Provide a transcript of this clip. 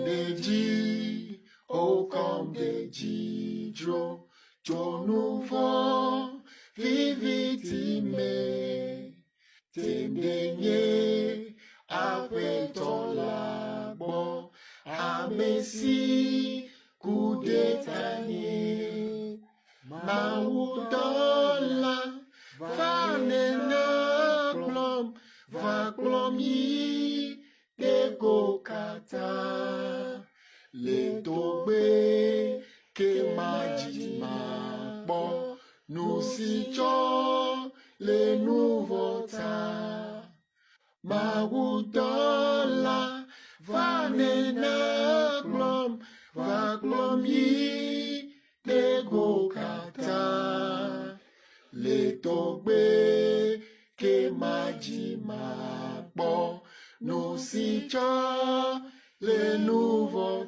Deji, oh comme Deji, Jo nouveau, vivitime, Tendenye, après ton labo, à Messi, coup d'étanier, Maoudola, Vanena, Klom, va Klomi, Dego Kata, Le Togbe, Ke Majima, Bon, nous si le nouveau ta. Maoudola, Vanena, Klom, va Klomi, Dego Kata, Le Togbe, Ke Majima, Bon, nous si le nouveau